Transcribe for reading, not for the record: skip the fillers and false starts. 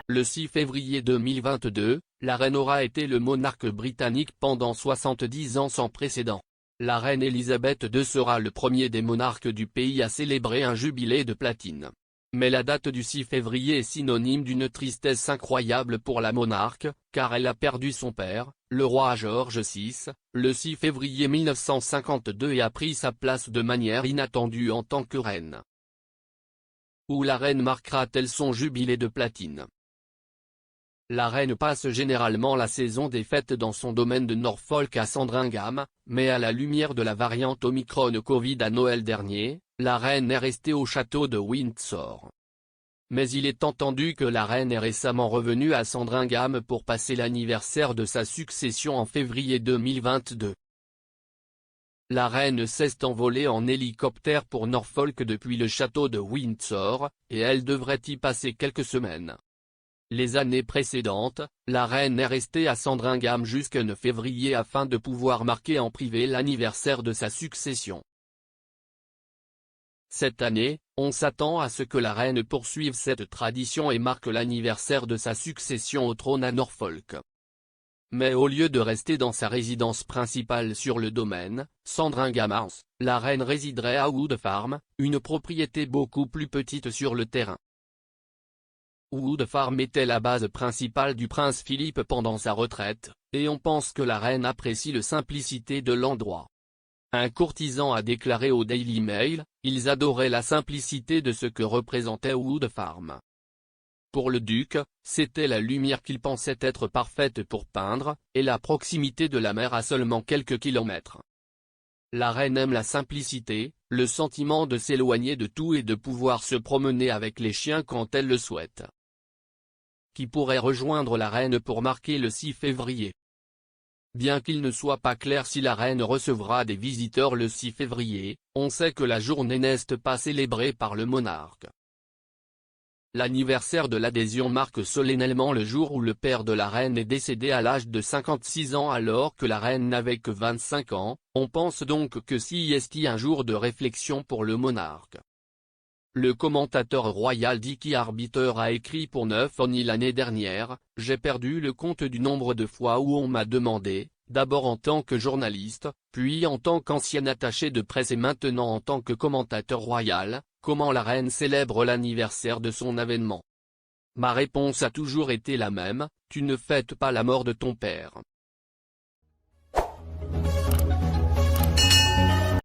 Le 6 février 2022, la reine aura été le monarque britannique pendant 70 ans sans précédent. La reine Elisabeth II sera le premier des monarques du pays à célébrer un jubilé de platine. Mais la date du 6 février est synonyme d'une tristesse incroyable pour la monarque, car elle a perdu son père, le roi George VI, le 6 février 1952 et a pris sa place de manière inattendue en tant que reine. Où la reine marquera-t-elle son jubilé de platine? La reine passe généralement la saison des fêtes dans son domaine de Norfolk à Sandringham, mais à la lumière de la variante Omicron Covid à Noël dernier, la reine est restée au château de Windsor. Mais il est entendu que la reine est récemment revenue à Sandringham pour passer l'anniversaire de sa succession en février 2022. La reine s'est envolée en hélicoptère pour Norfolk depuis le château de Windsor, et elle devrait y passer quelques semaines. Les années précédentes, la reine est restée à Sandringham jusqu'à 9 février afin de pouvoir marquer en privé l'anniversaire de sa succession. Cette année, on s'attend à ce que la reine poursuive cette tradition et marque l'anniversaire de sa succession au trône à Norfolk. Mais au lieu de rester dans sa résidence principale sur le domaine, Sandringham House, la reine résiderait à Wood Farm, une propriété beaucoup plus petite sur le terrain. Wood Farm était la base principale du prince Philippe pendant sa retraite, et on pense que la reine apprécie la simplicité de l'endroit. Un courtisan a déclaré au Daily Mail, « Ils adoraient la simplicité de ce que représentait Wood Farm. » Pour le duc, c'était la lumière qu'il pensait être parfaite pour peindre, et la proximité de la mer à seulement quelques kilomètres. La reine aime la simplicité, le sentiment de s'éloigner de tout et de pouvoir se promener avec les chiens quand elle le souhaite. Qui pourrait rejoindre la reine pour marquer le 6 février. Bien qu'il ne soit pas clair si la reine recevra des visiteurs le 6 février, on sait que la journée n'est pas célébrée par le monarque. L'anniversaire de l'adhésion marque solennellement le jour où le père de la reine est décédé à l'âge de 56 ans alors que la reine n'avait que 25 ans, on pense donc que c'est un jour de réflexion pour le monarque. Le commentateur royal Dicky Arbiter a écrit pour 9 l'année dernière, « J'ai perdu le compte du nombre de fois où on m'a demandé, d'abord en tant que journaliste, puis en tant qu'ancien attaché de presse et maintenant en tant que commentateur royal, comment la reine célèbre l'anniversaire de son avènement. Ma réponse a toujours été la même, tu ne fêtes pas la mort de ton père. »